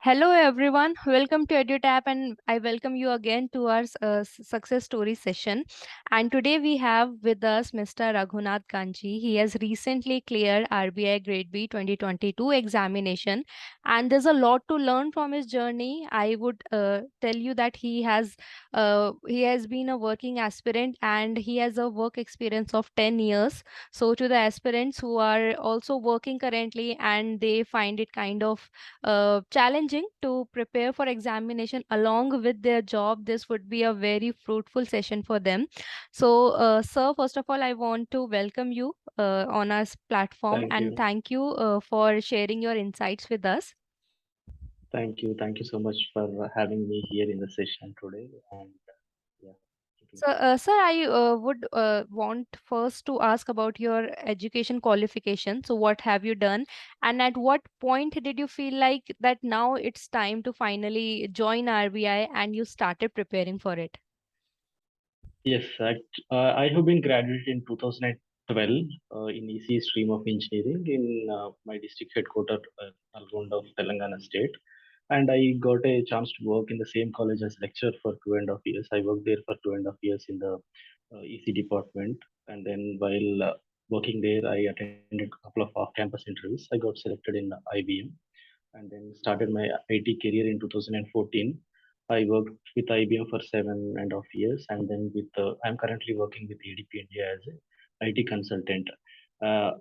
Hello everyone, welcome to EduTap and I welcome you again to our success story session. And today we have with us Mr. Raghunath Ganji. He has recently cleared RBI Grade B 2022 examination and there's a lot to learn from his journey. I would tell you that he has been a working aspirant and he has a work experience of 10 years. So to the aspirants who are also working currently and they find it kind of challenging to prepare for examination along with their job, this would be a very fruitful session for them. So sir, first of all I want to welcome you on our platform Thank and you. thank you for sharing your insights with us. Thank you. Thank you so much for having me here in the session today. And yeah, looking So, forward. sir, I would want first to ask about your education qualification. So, what have you done, and at what point did you feel like that now it's time to finally join RBI and you started preparing for it? Yes, I have been graduated in 2012 in EC stream of engineering in my district headquarters, Nalgonda of Telangana state. And I got a chance to work in the same college as lecturer for 2.5 years. I worked there for 2.5 years in the EC department. And then while working there, I attended a couple of off-campus interviews. I got selected in IBM and then started my IT career in 2014. I worked with IBM for 7.5 years, and then I'm currently working with ADP India as a IT consultant. Uh,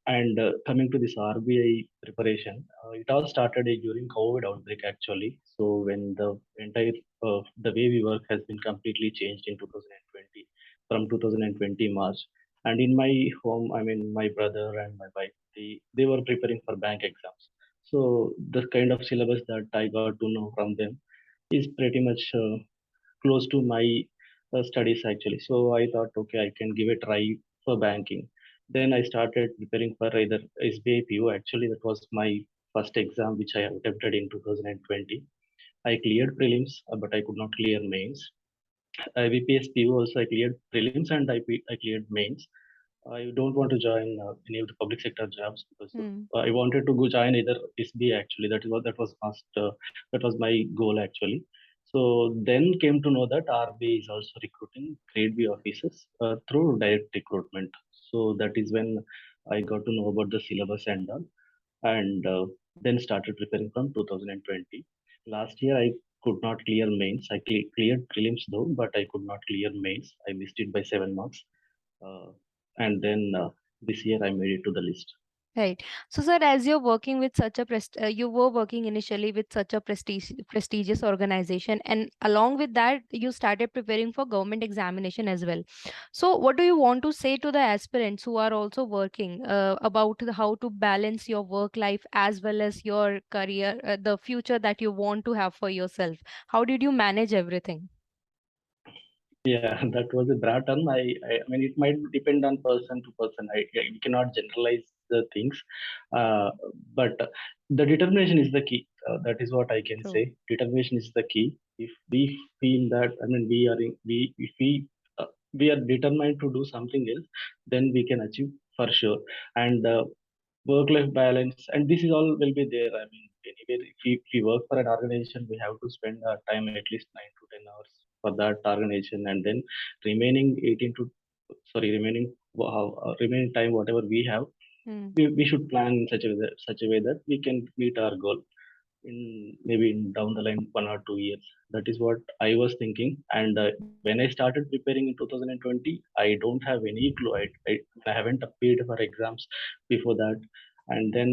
and coming to this RBI preparation, it all started during COVID outbreak actually. So when the entire the way we work has been completely changed in 2020 from 2020 March. And in my home, I mean, my brother and my wife, they were preparing for bank exams. So the kind of syllabus that I got to know from them is pretty much close to my studies actually. So I thought, okay, I can give a try for banking. Then I started preparing for either SBI PO. Actually, that was my first exam which I attempted in 2020. I cleared prelims, but I could not clear mains. IBPS PO also I cleared prelims and I cleared mains. I don't want to join any of the public sector jobs because Hmm. I wanted to go join either SBI actually. That was my goal actually. So then came to know that RBI is also recruiting grade B officers through direct recruitment. So that is when I got to know about the syllabus and all, and then started preparing from 2020. Last year I could not clear mains. I cleared prelims though, but I could not clear mains. I missed it by 7 marks. Uh, and then this year I made it to the list. Right. So, sir, as you're working with such a you were working initially with such a prestigious organization, and along with that, you started preparing for government examination as well. So, what do you want to say to the aspirants who are also working about how to balance your work life as well as your career, the future that you want to have for yourself? How did you manage everything? Yeah, that was a broad term. I mean, it might depend on person to person. We cannot generalize the things, uh, but the determination is the key. That is what I can True. say. Determination is the key. If we feel that, I mean, we if we are determined to do something else, then we can achieve for sure. And work-life balance, and this is all will be there. I mean, anyway, if we work for an organization, we have to spend our time at least 9 to 10 hours for that organization, and then remaining 18 to remaining time whatever we have, Hmm. we should plan in such a way that we can meet our goal in maybe in down the line 1 or 2 years. That is what I was thinking. And when I started preparing in 2020, I don't have any clue. I haven't appeared for exams before that. And then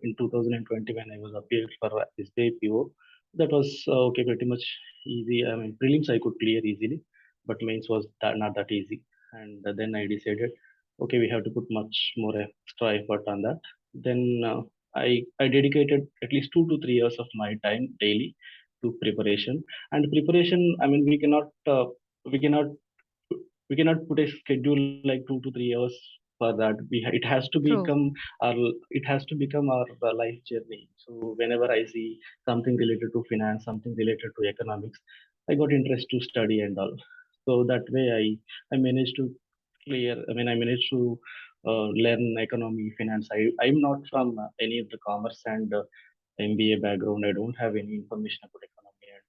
in 2020, when I was appeared for SBI PO, that was okay, pretty much easy. I mean, prelims I could clear easily, but mains was not that easy. And then I decided, okay, we have to put much more extra effort on that. Then I dedicated at least 2 to 3 years of my time daily to preparation. And preparation, I mean, we cannot we cannot put a schedule like 2 to 3 years for that. It has to True. become our it has to become our life journey. So whenever I see something related to finance, something related to economics, I got interest to study and all. So that way I managed to clear. I mean, I managed to learn economy, finance. I'm not from any of the commerce and MBA background. I don't have any information about economy and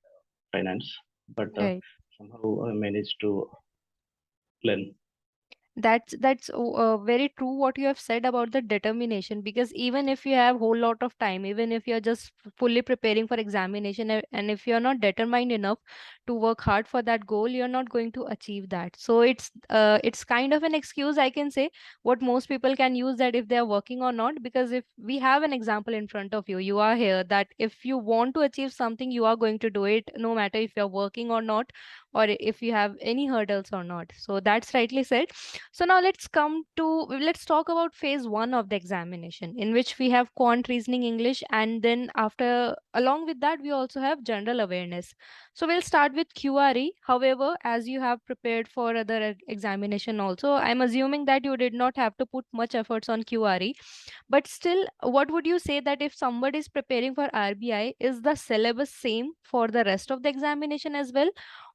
finance, but Right. somehow I managed to learn. That's very true what you have said about the determination, because even if you have whole lot of time, even if you're just fully preparing for examination, and if you're not determined enough to work hard for that goal, you're not going to achieve that. So it's kind of an excuse, I can say, what most people can use, that if they are working or not. Because if we have an example in front of you, you are here, that if you want to achieve something, you are going to do it, no matter if you're working or not, or if you have any hurdles or not. So that's rightly said. So now let's talk about phase 1 of the examination, in which we have quant reasoning English, and then after along with that we also have general awareness. So we'll start with QRE. However, as you have prepared for other examination also, I'm assuming that you did not have to put much efforts on QRE. But still, what would you say, that if somebody is preparing for RBI, is the syllabus same for the rest of the examination as well?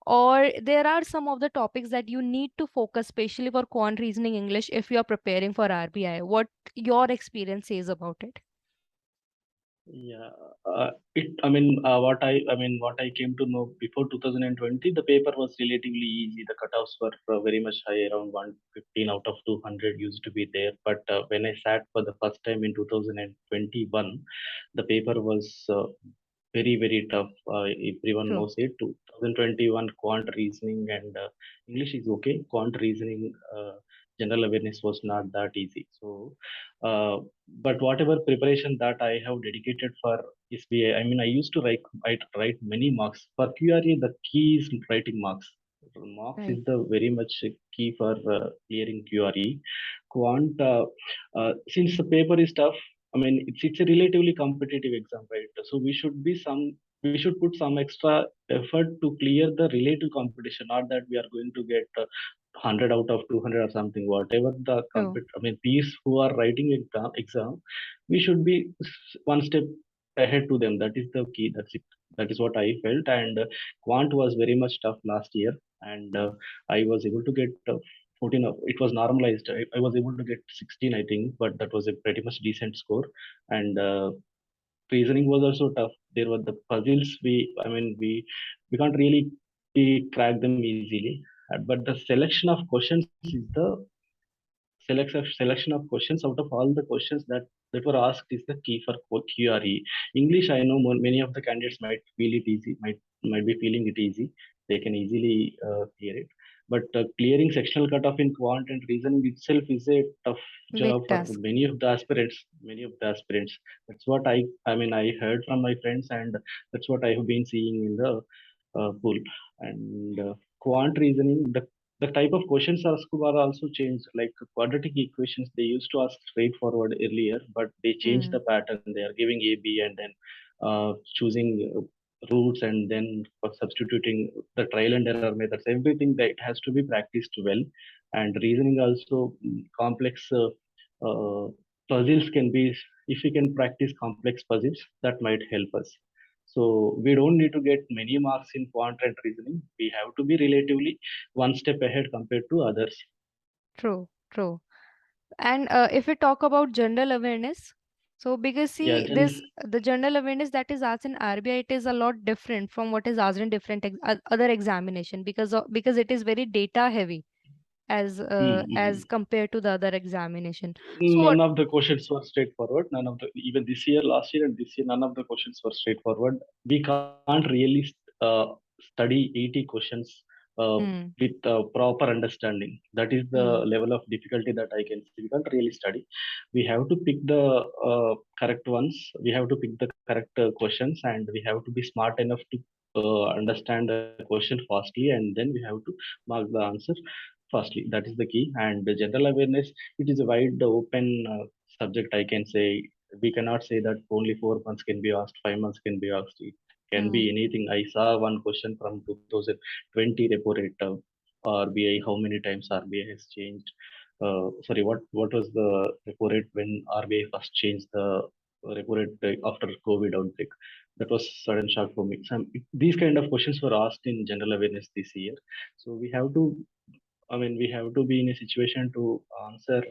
Or there are some of the topics that you need to focus, especially for quant reasoning English, if you are preparing for RBI? What your experience says about it? Yeah, what I came to know before 2020, the paper was relatively easy. The cutoffs were very much high, around 115 out of 200 used to be there. But when I sat for the first time in 2021, the paper was very tough. Everyone True. knows it. 2021 quant reasoning and English is okay. Quant reasoning, general awareness was not that easy. So, but whatever preparation that I have dedicated for SBA, I mean, I used to write many marks for QRE. The key is writing marks. Marks Right. is the very much key for clearing QRE. Quant, since the paper is tough, I mean, it's a relatively competitive exam, right? So we should put some extra effort to clear the relative competition. Not that we are going to get 100 out of 200 or something. Whatever the True. I mean, peers who are writing exam, we should be one step ahead to them. That is the key. That's it. That is what I felt. And quant was very much tough last year, and I was able to get 14. It was normalized. I was able to get 16, I think, but that was a pretty much decent score. And reasoning was also tough. There were the puzzles. We can't really crack them easily. But the selection of questions is the selection of questions out of all the questions that were asked is the key for QRE. English, I know many of the candidates might feel it easy, might be feeling it easy. They can easily clear it. But clearing sectional cutoff in quant and reasoning itself is a tough Big job for task. many of the aspirants. Many of the aspirants. That's what I mean. I heard from my friends, and that's what I have been seeing in the pool. And quant reasoning, the type of questions asked were also changed. Like quadratic equations, they used to ask straightforward earlier, but they changed Hmm. the pattern. They are giving A, B, and then choosing roots, and then for substituting the trial and error methods. Everything that has to be practiced well. And reasoning also, complex uh, puzzles can be, if we can practice complex puzzles, that might help us. So we don't need to get many marks in quant and reasoning. We have to be relatively one step ahead compared to others. True. True. And if we talk about general awareness, so because Yeah, see then this, the general awareness that is asked in RBI, it is a lot different from what is asked in different other examination, because it is very data heavy as mm, compared to the other examination. So what? none of the questions were straightforward. None of the even this year, last year, and this year, none of the questions were straightforward. We can't really study 80 questions uh, Hmm. with proper understanding. That is the Hmm. level of difficulty that I can see. We can't really study. We have to pick the correct ones. We have to pick the correct questions, and we have to be smart enough to understand the question fastly, and then we have to mark the answer fastly. That is the key. And the general awareness, it is a wide open subject, I can say. We cannot say that only 4 months can be asked, 5 months can be asked. It can be Hmm. anything. I saw one question from 2020 repo rate, RBI, how many times RBI has changed. Sorry, what was the repo rate when RBI first changed the repo rate after COVID outbreak? That was sudden shock for me. These kind of questions were asked in general awareness this year. So we have to be in a situation to answer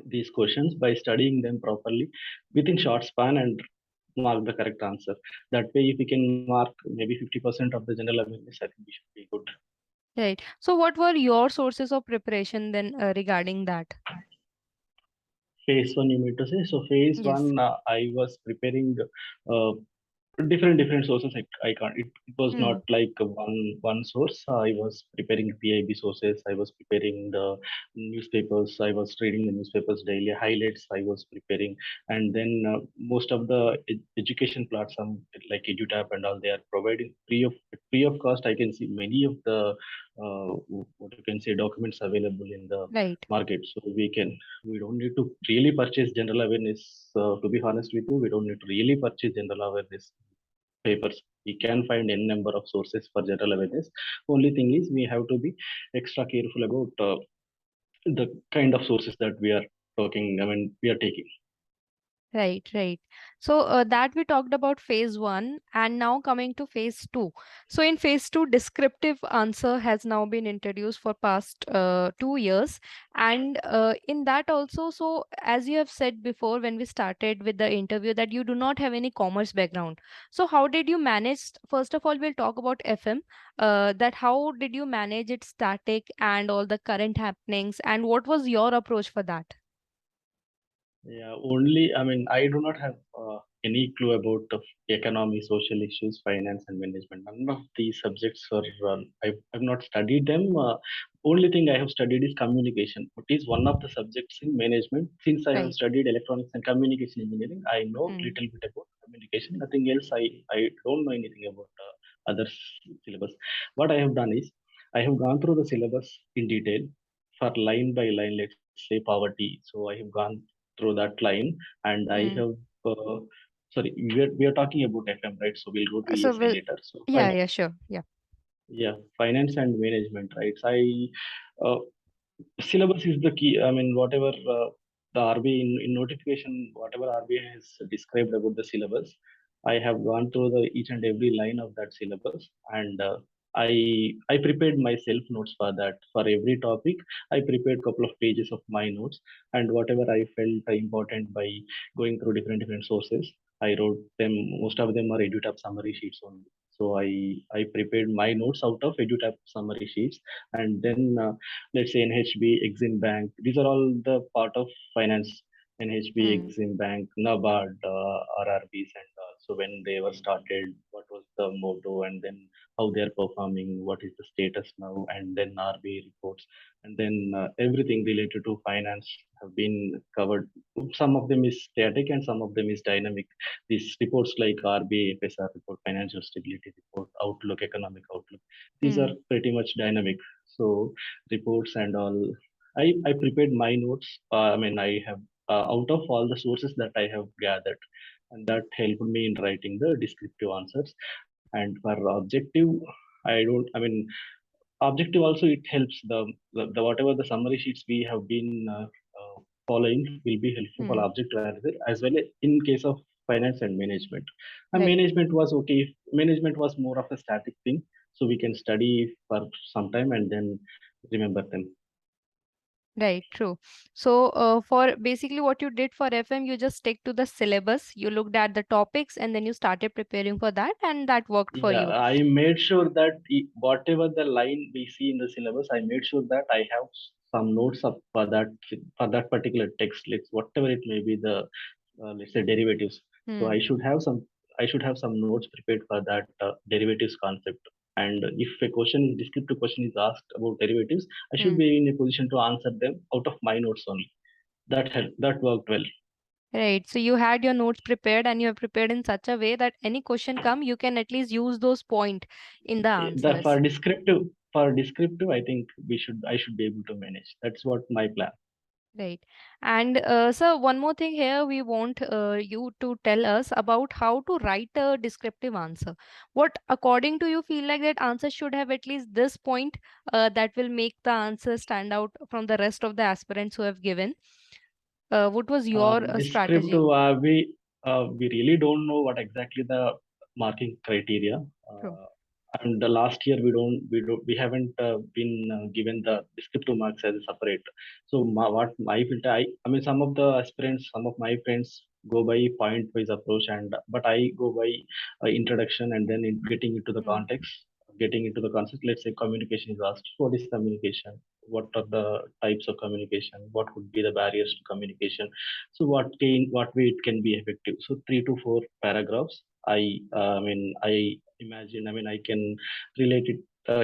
these questions by studying them properly within short span. And mark the correct answer. That way, if we can mark maybe 50% of the general awareness, I think we should be good. Right. So what were your sources of preparation then regarding that? Phase one, you mean to say? So phase Yes. one, I was preparing uh, different sources. I can't. It was not Hmm. like one source. I was preparing PIB sources. I was preparing the newspapers. I was reading the newspapers daily. Highlights I was preparing, and then most of the education platform like EduTap and all, they are providing free of cost. I can see many of the what you can say documents available in the Right. market. So we don't need to really purchase general awareness. To be honest with you, we don't need to really purchase general awareness papers. We can find n number of sources for general awareness. Only thing is we have to be extra careful about the kind of sources that we are talking. I mean, we are taking. Right, right. So that we talked about phase one, and now coming to phase two. So in phase two, descriptive answer has now been introduced for past 2 years, and in that also. So as you have said before, when we started with the interview, that you do not have any commerce background. So how did you manage? First of all, we'll talk about FM. That how did you manage its static and all the current happenings, and what was your approach for that? Yeah, only, I mean, I do not have any clue about economy, social issues, finance, and management. None of these subjects are, I've not studied them. Only thing I have studied is communication. It is one of the subjects in management. Since I have Right. studied electronics and communication engineering, I know Hmm. little bit about communication. Nothing else. I don't know anything about other syllabus. What I have done is, I have gone through the syllabus in detail for line by line. Let's say poverty. So I have gone through that line, and I Hmm. have sorry, we are talking about FM, right? So we'll go to So ESI will later. So yeah, yeah, sure. Yeah. yeah, finance and management, right? Uh, Syllabus is the key. I mean, whatever the RBI in notification, whatever RBI has described about the syllabus, I have gone through the each and every line of that syllabus, and I prepared myself notes for that. For every topic, I prepared couple of pages of my notes, and whatever I felt important by going through different sources, I wrote them. Most of them are EduTap summary sheets only. So I prepared my notes out of EduTap summary sheets, and then let's say NHB, Exim Bank. These are all the part of finance. NHB, Hmm. Exim Bank, NABARD, RRBs, and so when they were started, what was the motto, and then how they are performing, what is the status now, and then RBI reports, and then everything related to finance have been covered. Some of them is static and some of them is dynamic. These reports like RBI FSR report, financial stability report, outlook, economic outlook, these are Hmm. pretty much dynamic. So reports and all. I prepared my notes. I mean, I have out of all the sources that I have gathered, and that helped me in writing the descriptive answers. And for objective, I don't. I mean, objective also it helps the whatever the summary sheets we have been following will be helpful for Hmm. objective as well in case of finance and management. And Right. management was okay. Management was more of a static thing, so we can study for some time and then remember them. Right. True. So, for basically what you did for FM, you just stick to the syllabus. You looked at the topics and then you started preparing for that, and that worked for Yeah, you. I made sure that whatever the line we see in the syllabus, I made sure that I have some notes up for that particular text. Let's whatever it may be the let's say derivatives. So Hmm. I should have some notes prepared for that derivatives concept. And if a question is descriptive question is asked about derivatives, I should Hmm. be in a position to answer them out of my notes only. That worked well. Right. So you had your notes prepared, and you have prepared in such a way that any question come, you can at least use those point in the The answers. for descriptive, I think I should be able to manage. That's what my plan. Right. And so one more thing here, we want you to tell us about how to write a descriptive answer. What, according to you, feel like that answer should have at least this point that will make the answer stand out from the rest of the aspirants who have given. What was your strategy? Descriptive, we really don't know what exactly the marking criteria. True. And the last year we haven't been given the descriptive marks as a separate. So what my filter, I mean some of the aspirants, some of my friends go by point wise approach, and but I go by introduction, and then getting into the Mm. context, getting into the concept. Let's say communication is asked. What is communication? What are the types of communication? What could be the barriers to communication? So what way it can be effective? So 3 to 4 paragraphs. I imagine. I mean, I can relate it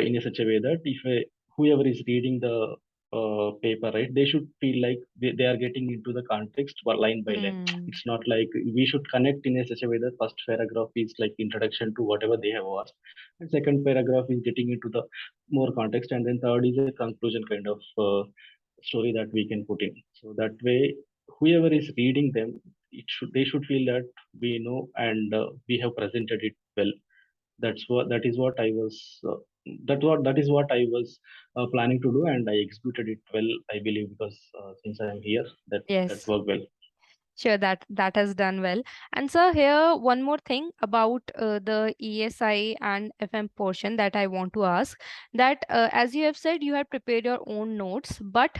in a such a way that if whoever is reading the paper, right, they should feel like they are getting into the context line by line. Mm. It's not like we should connect in a such a way that first paragraph is like introduction to whatever they have asked, and second paragraph is getting into the more context, and then third is a conclusion kind of story that we can put in. So that way, whoever is reading them, they should feel that we know, and we have presented it well. That is what I was that is what I was planning to do, and I executed it well, I believe, because since I am here, that Yes. worked well. Sure, that has done well. And so here one more thing about the ESI and FM portion that I want to ask, that as you have said, you had prepared your own notes, but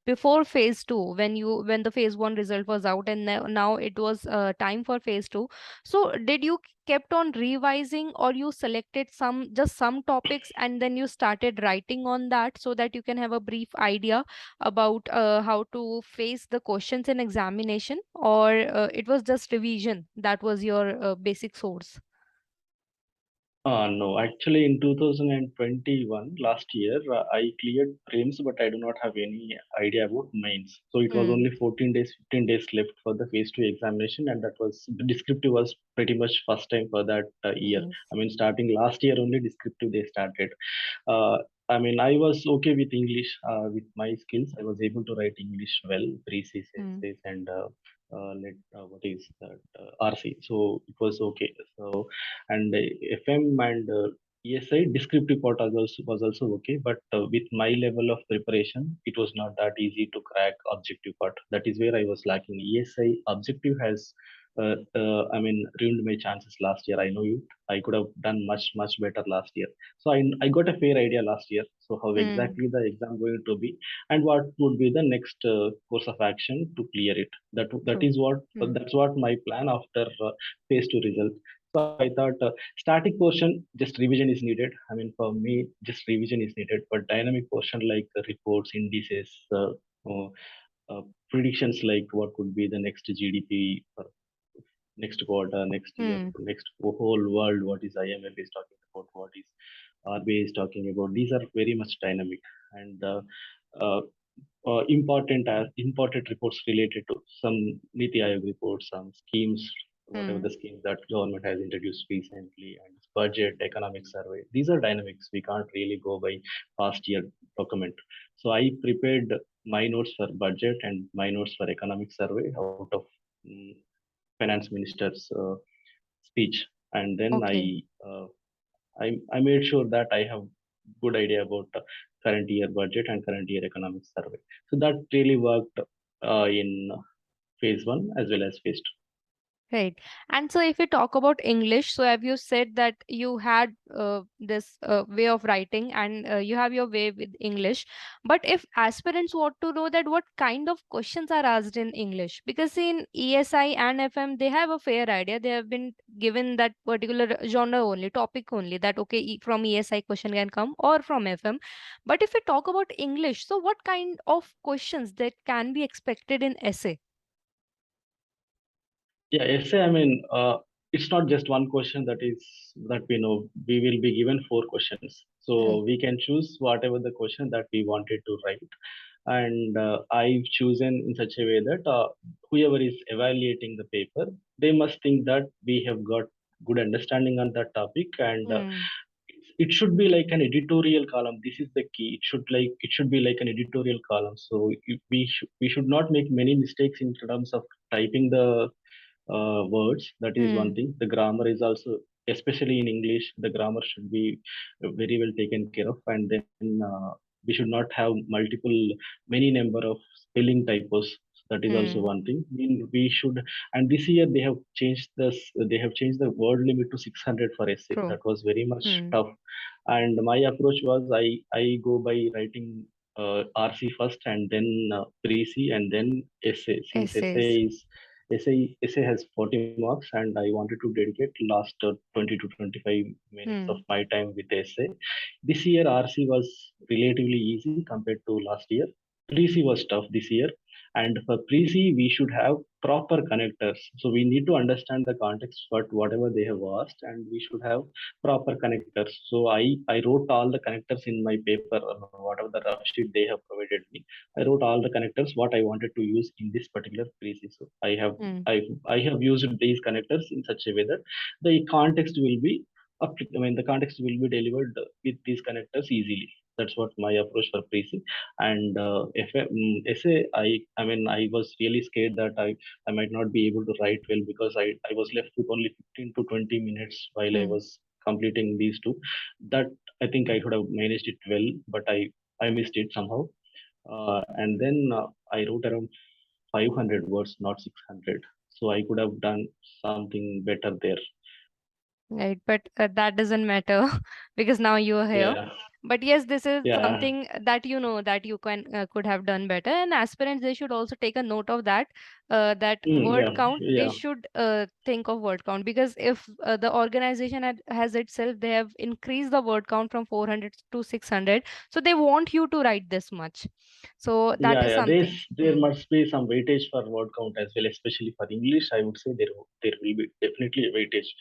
before phase two, when the phase one result was out, and now it was time for phase two. So did you kept on revising, or you selected some topics and then you started writing on that, so that you can have a brief idea about how to face the questions in examination, or it was just revision that was your basic source? No, actually, in 2021, last year, I cleared prelims, but I do not have any idea about mains. So it was Mm. only 14 days, 15 days left for the phase two examination, and that was the descriptive was pretty much first time for that year. Yes. I mean, starting last year only descriptive they started. Uh, I mean, I was okay with English. With my skills, I was able to write English well, pre-C, Mm. and what is that RC. So it was okay. So and FM and ESI descriptive part was also okay, but with my level of preparation, it was not that easy to crack objective part. That is where I was lacking. ESI objective has ruined my chances last year. I know it. I could have done much better last year. So I got a fair idea last year. So how Mm. exactly the exam going to be, and what would be the next course of action to clear it. True. Mm. That's what my plan after phase two result. So I thought static portion just revision is needed. I mean, for me, just revision is needed. But dynamic portion like reports, indices, uh, uh, predictions like what could be the next GDP for next quarter, next year, Mm. next whole world, what is IMF is talking about, what is RBI is talking about. These are very much dynamic, and uh, important reports related to some Niti Aayog reports, some schemes, whatever Mm. the schemes that government has introduced recently, and budget, economic survey. These are dynamics. We can't really go by past year document. So I prepared my notes for budget and my notes for economic survey out of mm, finance minister's speech, and then Okay. I made sure that I have good idea about current year budget and current year economic survey. So that really worked in phase one as well as phase two. Right. And so if we talk about English, so have you said that you had this way of writing, and you have your way with English. But if aspirants want to know that what kind of questions are asked in English, because in ESI and FM, they have a fair idea. They have been given that particular genre only, topic only, that okay, from ESI question can come or from FM. But if we talk about English, so what kind of questions that can be expected in essay? Yeah, essay. It's not just one question that we know. We will be given 4 questions, so Right. we can choose whatever the question that we wanted to write. And I've chosen in such a way that whoever is evaluating the paper, they must think that we have got good understanding on that topic, and Hmm. it should be like an editorial column. This is the key. It should be like an editorial column. So we should not make many mistakes in terms of typing the words. That is one Hmm. thing. The grammar is also, especially in English, the grammar should be very well taken care of, and then we should not have many number of spelling typos. That is also Hmm. one thing. We should, and this year they have changed the word limit to 600 for essay. True. That was very much Hmm. tough, and my approach was I go by writing RC first, and then pre-C, and then essay. Since essay Essays. is Essay has 40 marks, and I wanted to dedicate last 20 to 25 minutes of Hmm. my time with essay. This year, RC was relatively easy compared to last year. Pre-C was tough this year, and for pre-C, we should have proper connectors. So we need to understand the context for whatever they have asked, and we should have proper connectors. So I wrote all the connectors in my paper, whatever the rough sheet they have provided me. I wrote all the connectors what I wanted to use in this particular pre-C. So Hmm. I have used these connectors in such a way that the context will be the context will be delivered with these connectors easily. That's what my approach for pre-C. And essay, I was really scared that I might not be able to write well because I was left with only 15 to 20 minutes while I Hmm. was completing these two. That I think I could have managed it well, but I missed it somehow. And then I wrote around 500 words, not 600. So I could have done something better there. Right, but that doesn't matter because now you are here. Yeah, But yes, this is yeah, something that you know that you can could have done better, and aspirants they should also take a note of that. That yeah, word count they yeah, should think of word count, because if the organization has itself they have increased the word count from 400 to 600, so they want you to write this much. So that yeah, is yeah. something. There Hmm. must be some weightage for word count as well, especially for English. I would say there will be definitely a weightage.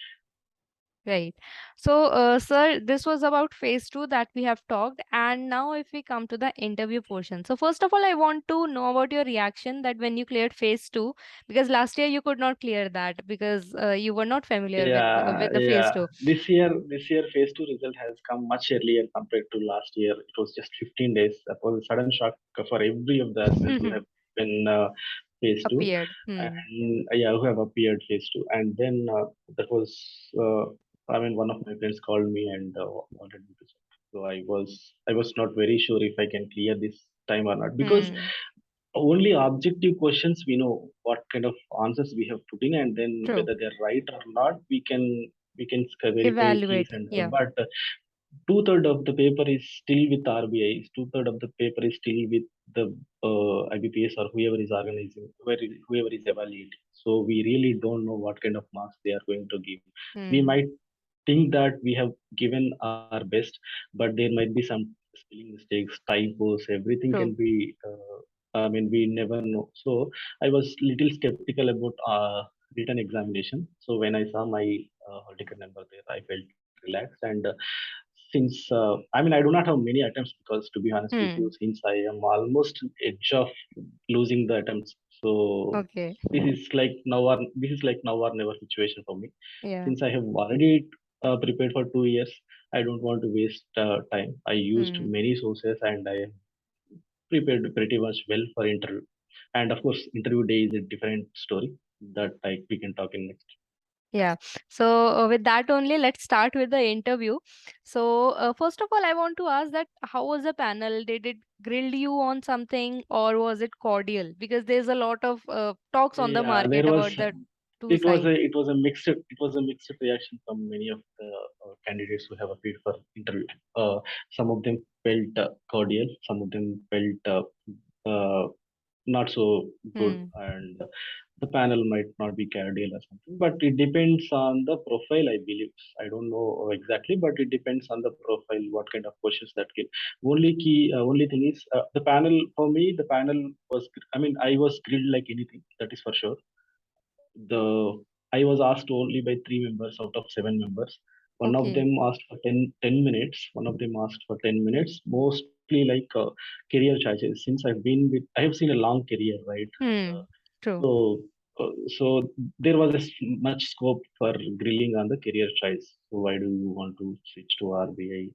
Right. So, sir, this was about phase two that we have talked. And now, if we come to the interview portion. So, first of all, I want to know about your reaction that when you cleared phase two, because last year you could not clear that because you were not familiar Yeah, with the phase yeah. two. This year, phase two result has come much earlier compared to last year. It was just 15 days. That was a sudden shock for every of the aspirants who have been phase two, Appeared. Hmm. and yeah, who have appeared phase two. And then that was, uh, one of my friends called me and wanted me to check. So I was not very sure if I can clear this time or not, because Hmm. only objective questions we know what kind of answers we have put in, and then True. whether they're right or not we can verify keys Evaluate. and all. Yeah. But two-third of the paper is still with RBI. Two-third of the paper is still with the IBPS or whoever is organizing, whoever is evaluating. So we really don't know what kind of marks they are going to give. We Hmm. might think that we have given our best, but there might be some spelling mistakes, typos, everything can True. be. We never know. So I was little skeptical about written examination. So when I saw my hall ticket number there, I felt relaxed. And since I do not have many attempts, because to be honest with you, Hmm. since I am almost edge of losing the attempts. So Okay. this is like now or never situation for me. Yeah. Since I have already prepared for 2 years, I don't want to waste time. I used Hmm. many sources, and I prepared pretty much well for interview. And of course, interview day is a different story that we can talk in next. Yeah. So with that only, let's start with the interview. So first of all, I want to ask that how was the panel? Did it grill you on something or was it cordial? Because there's a lot of talks on the Yeah, there market was about the two it was sides. a it was a mixed reaction from many of the candidates who have appeared for interview. Some of them felt cordial, some of them felt not so good, Hmm. and the panel might not be cordial or something. But it depends on the profile, I believe. I don't know exactly, but it depends on the profile, what kind of questions that give. Only thing is, the panel for me, the panel was. I was grilled like anything. That is for sure. The I was asked only by three members out of seven members. One of Okay. them asked for 10 minutes. One of them asked for 10 minutes. Mostly like career choices. Since I have seen a long career, right? And Hmm. True. so, so there was much scope for grilling on the career choice. So why do you want to switch to RBI?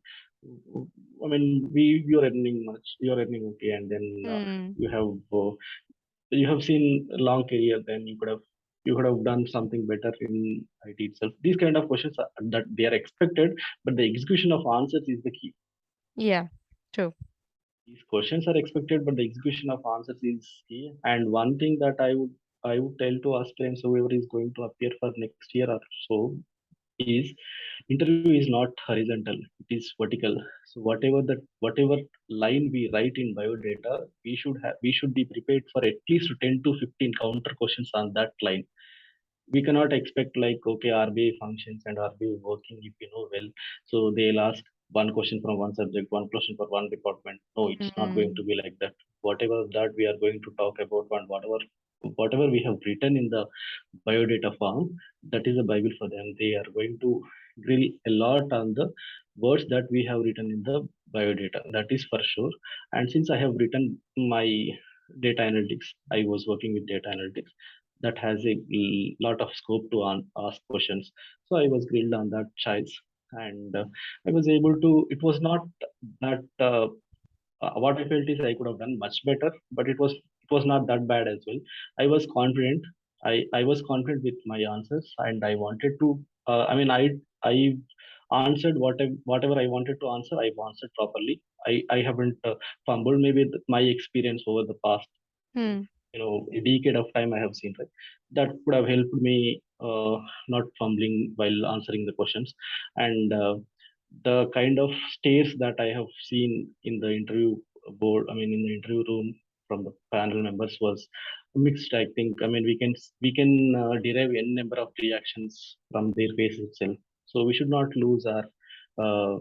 You're earning much. You're earning okay, and then Hmm. you have uh, you have seen a long career, then you could have done something better in IT itself. These kind of questions that they are expected, but the execution of answers is the key. Yeah. True. These questions are expected, but the execution of answers is key. And one thing that I would tell to aspirants, whoever is going to appear for next year or so, is interview is not horizontal, it is vertical. So whatever line we write in biodata, we should be prepared for at least 10 to 15 counter questions on that line. We cannot expect like, okay, RBI functions and RBI working if you know well. So they'll ask one question from one subject, one question for one department. No, it's not going to Hmm. be like that. Whatever that we are going to talk about, and whatever we have written in the biodata form, that is a Bible for them. They are going to grill a lot on the words that we have written in the biodata. That is for sure. And since I have written my data analytics, I was working with data analytics that has a lot of scope to ask questions. So I was grilled on that choice, and I was able to. It was not that. What I felt is I could have done much better, but it was not that bad as well. I was confident. I was confident with my answers, and I wanted to. I mean, I answered whatever I wanted to answer. I've answered properly. I haven't fumbled. Maybe my experience over the past, Hmm. a decade of time I have seen, right, that could have helped me not fumbling while answering the questions. And the kind of stares that I have seen in the interview board, I mean in the interview room from the panel members was mixed. I think, I mean, we can derive n number of reactions from their face itself. So we should not lose our uh,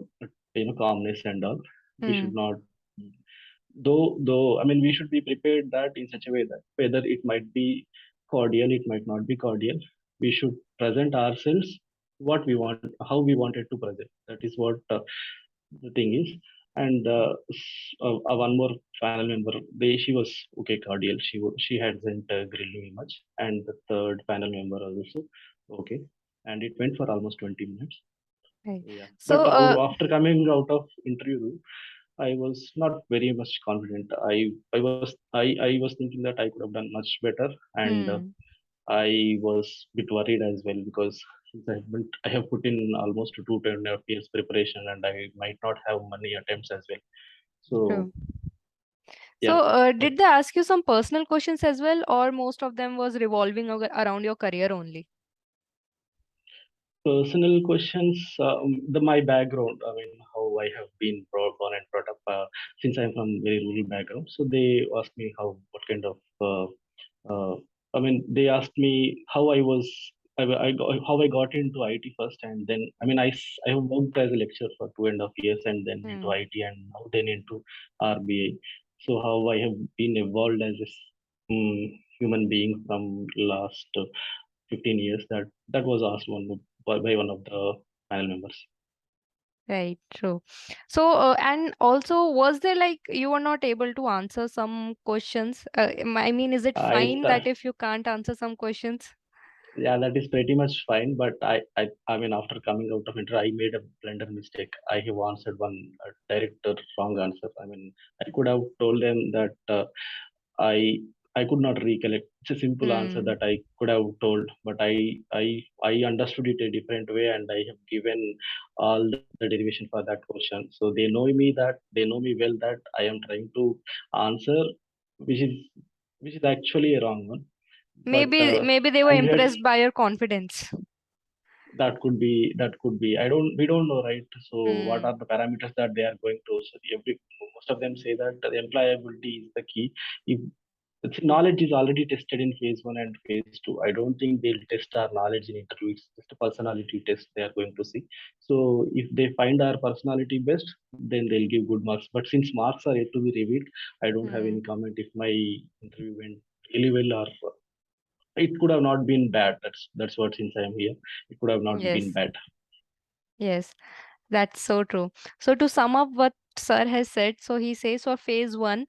calmness and all. We Hmm. should not, though I mean, we should be prepared that in such a way that whether it might be cordial, it might not be cordial, we should present ourselves what we want, how we wanted to present. That is what the thing is. And one more panel member, she was okay, cordial. She hadn't grilled me much. And the third panel member was also okay, and it went for almost 20 minutes. Right. Yeah, but So, after coming out of interview room, I was not very much confident. I was thinking that I could have done much better, and hmm. I was a bit worried as well, because since I have put in almost 2.5 years preparation, and I might not have many attempts as well. So True. yeah, So, did they ask you some personal questions as well, or most of them was revolving around your career only? personal questions, the my background. I mean, how I have been born and brought up. Since I'm from very rural background, so they asked me what kind of uh, I mean, they asked me how how I got into IT first, and then I mean, I have worked as a lecturer for 2.5 years, and then into Hmm. IT, and now then into RBI. So how I have been evolved as a human being from last 15 years. That was asked by one of the panel members. Right, true. So, and also, was there like you were not able to answer some questions? I mean, is it I fine that if you can't answer some questions? Yeah, that is pretty much fine. But I mean, after coming out of inter, I made a blunder mistake. I have answered one direct wrong answer. I mean, I could have told them that I I could not recollect. It's a simple answer Hmm. that I could have told, but I understood it a different way, and I have given all the derivation for that question. So they know me well, that I am trying to answer, which is actually a wrong one. But Maybe they were and yet impressed by your confidence. that could be we don't know, right? So what Hmm. are the parameters that they are going to, so most of them say that the employability is the key. If knowledge is already tested in phase 1 and phase 2, I don't think they'll test our knowledge in interview. It's just a personality test they are going to see. So if they find our personality best, then they'll give good marks. But since marks are yet to be revealed, I don't have Hmm. any comment if my interview went really well, or it could have not been bad. That's what, since I'm here, it could have not been Yes. bad. Yes. That's so true. So to sum up what Sir has said, so he says for phase one,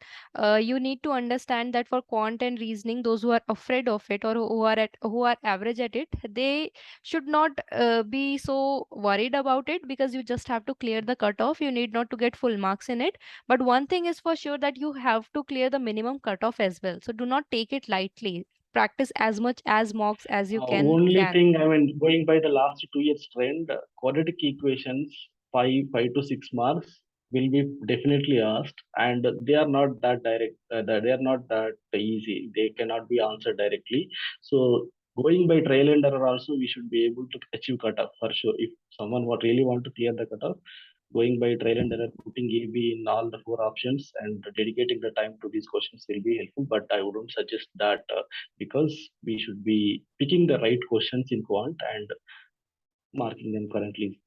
you need to understand that for quant and reasoning, those who are afraid of it or who are average at it, they should not be so worried about it because you just have to clear the cutoff. You need not to get full marks in it. But one thing is for sure that you have to clear the minimum cutoff as well. So do not take it lightly. Practice as much as mocks as you can Only cram. thing, I mean, going by the last 2 years trend, quadratic equations, 5 to 6 marks will be definitely asked, and they are not that direct. They are not that easy. They cannot be answered directly. So going by trial and error also, we should be able to achieve cutoff for sure. If someone what really want to clear the cutoff, going by trial and error, putting AB in all the four options and dedicating the time to these questions will be helpful. But I wouldn't suggest that because we should be picking the right questions in quant and marking them currently.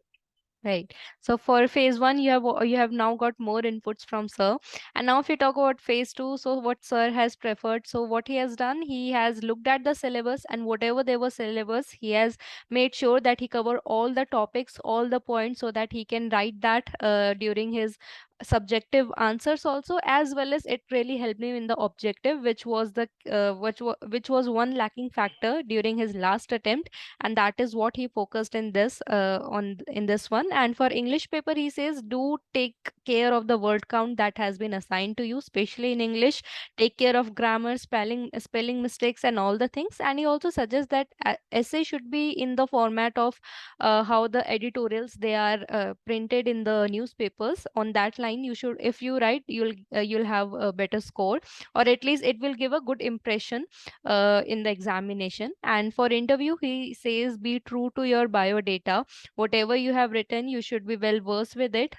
Right. So for phase one, you have now got more inputs from sir. And now if you talk about phase two, so what sir has preferred. So what he has done, he has looked at the syllabus, and whatever there was syllabus, he has made sure that he cover all the topics, all the points, so that he can write that during his subjective answers also, as well as it really helped him in the objective, which was which was one lacking factor during his last attempt, and that is what he focused in this in this one. And for English paper, he says do take care of the word count that has been assigned to you, especially in English. Take care of grammar, spelling mistakes and all the things. And he also suggests that essay should be in the format of how the editorials they are printed in the newspapers. On that line you should, if you write, you'll have a better score, or at least it will give a good impression in the examination. And for interview, he says be true to your bio data. Whatever you have written, you should be well versed with it.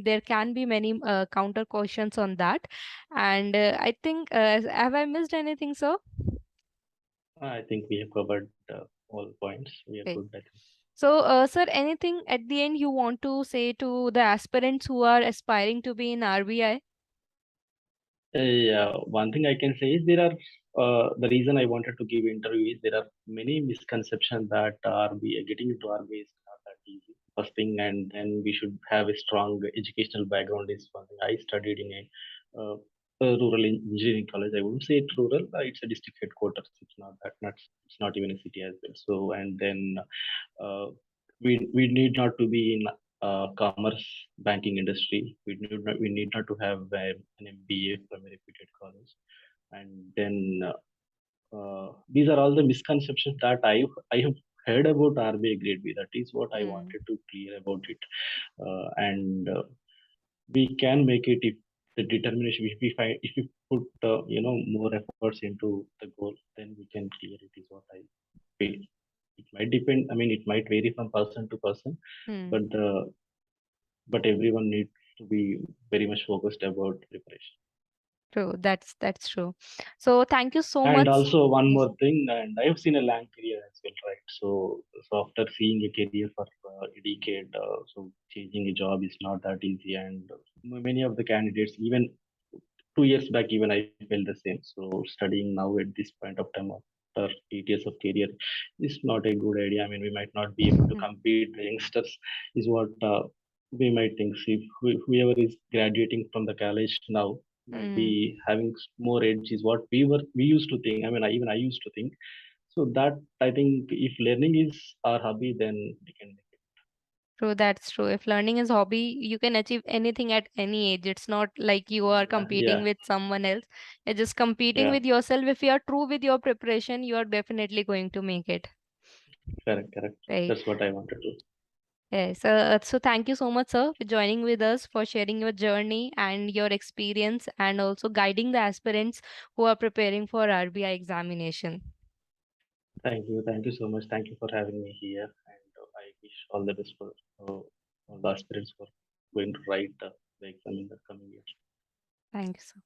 There can be many counter questions on that. And I think, have I missed anything, sir? I think we have covered all points. We are Okay. good, I think. So, sir, anything at the end you want to say to the aspirants who are aspiring to be in RBI? Yeah, one thing I can say is there are the reason I wanted to give interview is there are many misconceptions that RBI getting into RBI is not that easy. First thing, and then we should have a strong educational background is one thing. I studied in a rural engineering college. I wouldn't say it's rural. It's a district headquarters. It's not that much. It's not even a city as well. So and then uh, we need not to be in commerce banking industry. We need not to have an MBA from a reputed college. And then these are all the misconceptions that I have heard about RBI Grade B. That is what I Hmm. wanted to clear about it. And we can make it if the determination, if we find, if we put more efforts into the goal, then we can clear it. Is what I feel. It might depend. I mean, it might vary from person to person, Hmm. but but everyone needs to be very much focused about preparation. True. That's true. So, thank you so And much. also one Yes. more thing, and I have seen a long career as well, right? So after seeing a career for a decade, so changing a job is not that easy, and many of the candidates, even 2 years back, even I felt the same. So studying now at this point of time after 8 years of career is not a good idea. I mean, we might not be able to compete the youngsters, is what we might think. So if whoever is graduating from the college now might Hmm. be having more edge, is what we used to think. I mean, even I used to think. So that I think if learning is our hobby, then we can make True, that's true. If learning is hobby, you can achieve anything at any age. It's not like you it. are Yeah, yeah, competing with someone else. You're just competing yeah. with yourself. If you are true with your preparation, you are definitely going to make it. Correct, correct. Right. That's what I wanted to. Yes. So thank you so much, sir, for joining with us, for sharing your journey and your experience, and also guiding the aspirants who are preparing for RBI examination. Thank you so much. Thank you for having me here, and I wish all the best for all the aspirants who are going to write the exam in the coming years. Thank you, sir.